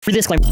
For disclaimer.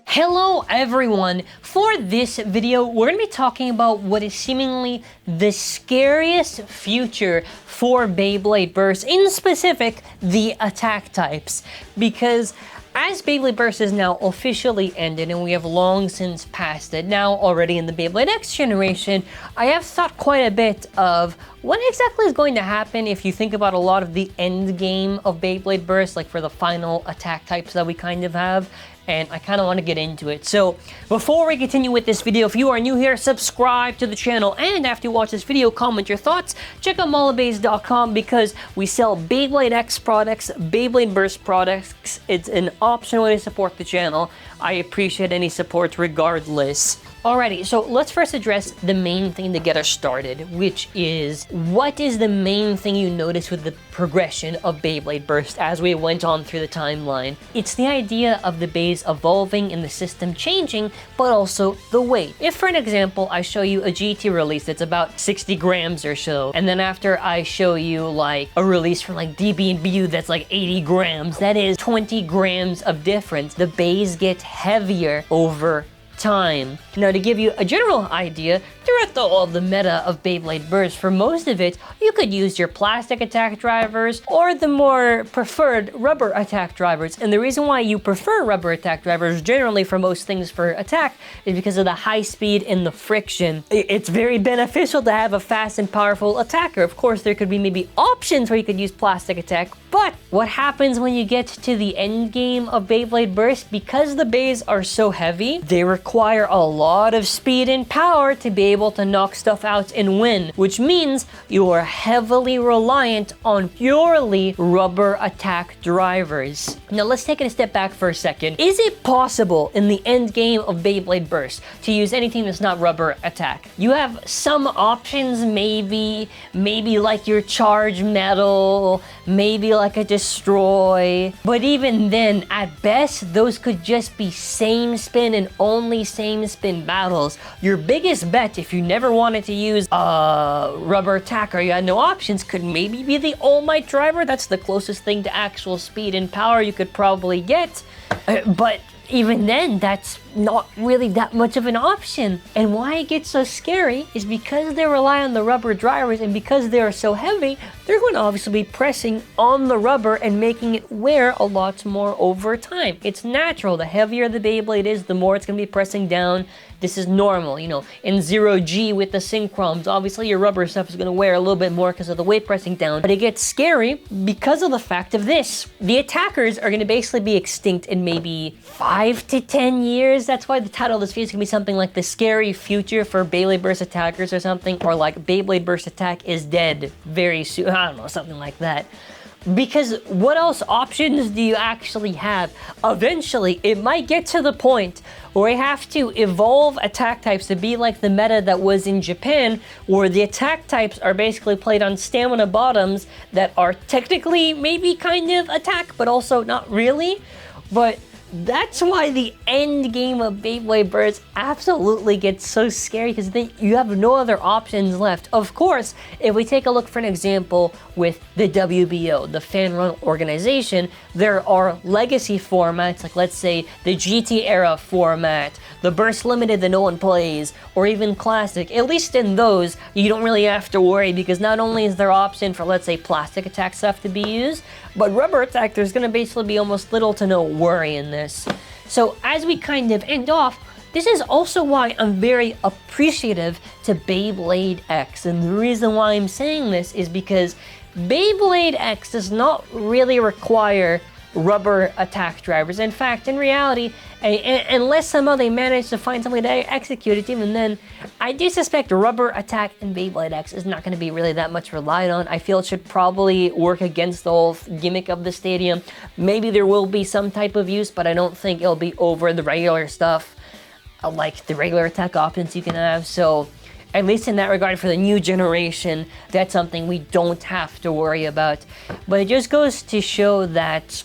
Hello everyone! For this video, we're going to be talking about what is seemingly the scariest future for Beyblade Burst, in specific, the attack types. Because as Beyblade Burst is now officially ended, and we have long since passed it, now already in the Beyblade X generation, I have thought quite a bit of what exactly is going to happen if you think about a lot of the end game of Beyblade Burst, like for the final attack types that we kind of have. And I kind of want to get into it. So before we continue with this video, if you are new here, subscribe to the channel. And after you watch this video, comment your thoughts. Check out mollabays.com because we sell Beyblade X products, Beyblade Burst products. It's an optional way to support the channel. I appreciate any support regardless. Alrighty, so let's first address the main thing to get us started, which is, what is the main thing you notice with the progression of Beyblade Burst as we went on through the timeline? It's the idea of the bays evolving and the system changing, but also the weight. If, for an example, I show you a GT release that's about 60 grams or so, and then after I show you like a release from like DB&BU that's like 80 grams, that is 20 grams of difference. The bays get heavier over time. Now, to give you a general idea, throughout all of the meta of Beyblade Burst, for most of it, you could use your plastic attack drivers or the more preferred rubber attack drivers. And the reason why you prefer rubber attack drivers generally for most things for attack is because of the high speed and the friction. It's very beneficial to have a fast and powerful attacker. Of course, there could be maybe options where you could use plastic attack, but what happens when you get to the end game of Beyblade Burst? Because the bays are so heavy, they require a lot of speed and power to be able to knock stuff out and win, which means you are heavily reliant on purely rubber attack drivers. Now let's take it a step back for a second. Is it possible in the end game of Beyblade Burst to use anything that's not rubber attack? You have some options, maybe like your charge metal, maybe like a destroy, but even then, at best, those could just be same spin and only same spin battles. Your biggest bet, if you never wanted to use a rubber attack or you had no options, could maybe be the All Might driver. That's the closest thing to actual speed and power you could probably get, but even then, that's not really that much of an option. And why it gets so scary is because they rely on the rubber drivers, and because they are so heavy, they're going to obviously be pressing on the rubber and making it wear a lot more over time. It's natural. The heavier the Beyblade is, the more it's going to be pressing down. This is normal, you know. In 0G with the synchroms, obviously your rubber stuff is going to wear a little bit more because of the weight pressing down. But it gets scary because of the fact of this. The attackers are going to basically be extinct in maybe 5 to 10 years. That's why the title of this video is going to be something like The Scary Future for Beyblade Burst Attackers or something, or like Beyblade Burst Attack is Dead very soon. I don't know, something like that. Because what else options do you actually have? Eventually, it might get to the point where we have to evolve attack types to be like the meta that was in Japan, where the attack types are basically played on stamina bottoms that are technically maybe kind of attack, but also not really. But that's why the end game of Beyblade Burst absolutely gets so scary, because then you have no other options left. Of course, if we take a look for an example with the WBO, the fan-run organization, there are legacy formats, like let's say the GT era format, the Burst Limited that no one plays, or even Classic. At least in those, you don't really have to worry, because not only is there option for, let's say, plastic attack stuff to be used, but rubber attack, there's going to basically be almost little to no worry in this. So as we kind of end off, this is also why I'm very appreciative to Beyblade X. And the reason why I'm saying this is because Beyblade X does not really require rubber attack drivers. In fact, in reality, unless somehow they manage to find somebody to execute it, even then, I do suspect rubber attack in Beyblade X is not going to be really that much relied on. I feel it should probably work against the whole gimmick of the stadium. Maybe there will be some type of use, but I don't think it'll be over the regular stuff, like the regular attack options you can have. So at least in that regard, for the new generation, that's something we don't have to worry about. But it just goes to show that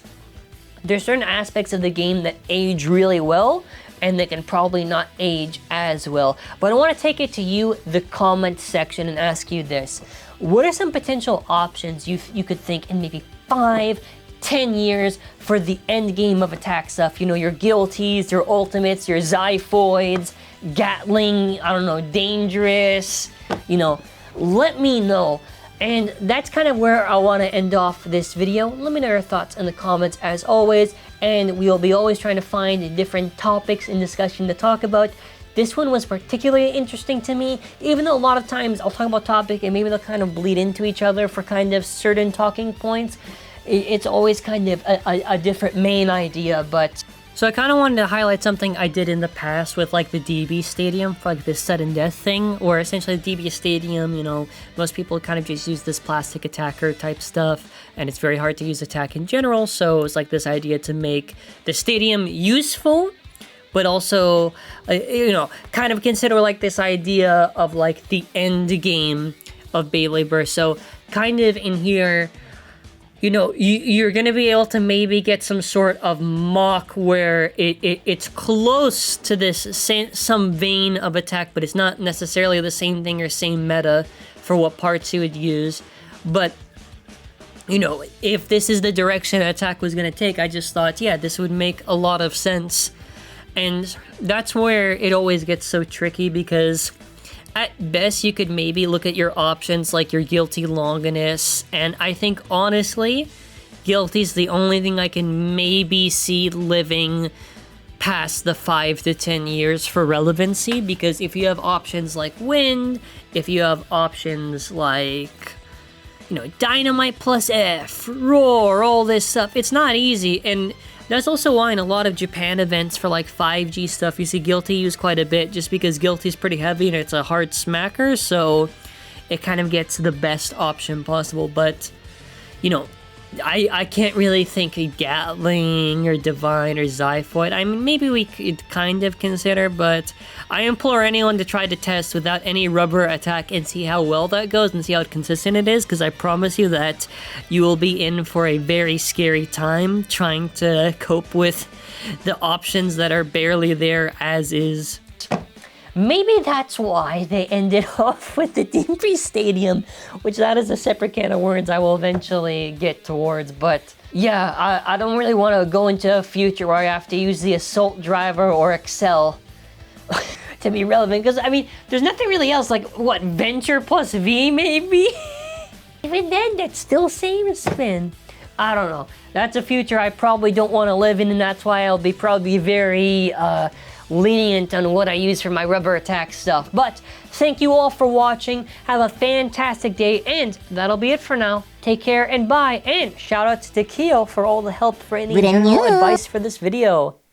there's certain aspects of the game that age really well, and they can probably not age as well. But I want to take it to you, the comment section, and ask you this. What are some potential options you could think in maybe 5, 10 years for the end game of attack stuff. You know, your guilties, your ultimates, your xiphoids, Gatling, I don't know, dangerous, you know, let me know. And that's kind of where I want to end off this video. Let me know your thoughts in the comments as always. And we will be always trying to find different topics in discussion to talk about. This one was particularly interesting to me, even though a lot of times I'll talk about topic and maybe they'll kind of bleed into each other for kind of certain talking points. It's always kind of a different main idea, but... So I kind of wanted to highlight something I did in the past with like the DB Stadium, for like this sudden death thing, where essentially the DB Stadium, you know, most people kind of just use this plastic attacker type stuff, and it's very hard to use attack in general, so it's like this idea to make the stadium useful, but also, you know, kind of consider like this idea of like the end game of Beyblade Burst. So kind of in here, you know, you're going to be able to maybe get some sort of mock where it's close to this some vein of attack, but it's not necessarily the same thing or same meta for what parts you would use. But, you know, if this is the direction attack was going to take, I just thought, yeah, this would make a lot of sense. And that's where it always gets so tricky, because at best, you could maybe look at your options like your Guilty Longinus, and I think, honestly, Guilty's the only thing I can maybe see living past the 5 to 10 years for relevancy, because if you have options like Wind, if you have options like, you know, Dynamite plus F, Roar, all this stuff, it's not easy, and that's also why in a lot of Japan events for like 5G stuff, you see Guilty used quite a bit, just because Guilty's pretty heavy and it's a hard smacker, so it kind of gets the best option possible. But, you know, I can't really think of Gatling or Divine or Xiphoid. I mean, maybe we could kind of consider, but I implore anyone to try to test without any rubber attack and see how well that goes and see how consistent it is, because I promise you that you will be in for a very scary time trying to cope with the options that are barely there as is. Maybe that's why they ended off with the DB Stadium, which that is a separate can of worms I will eventually get towards. But yeah, I don't really want to go into a future where I have to use the Assault Driver or Excel to be relevant. Because, I mean, there's nothing really else. Like, what, Venture plus V, maybe? Even then, that's still same spin. I don't know. That's a future I probably don't want to live in, and that's why I'll be probably very... lenient on what I use for my rubber attack stuff. But thank you all for watching. Have a fantastic day, and that'll be it for now. Take care and bye. And shout out to Keo for all the help for any general advice for this video.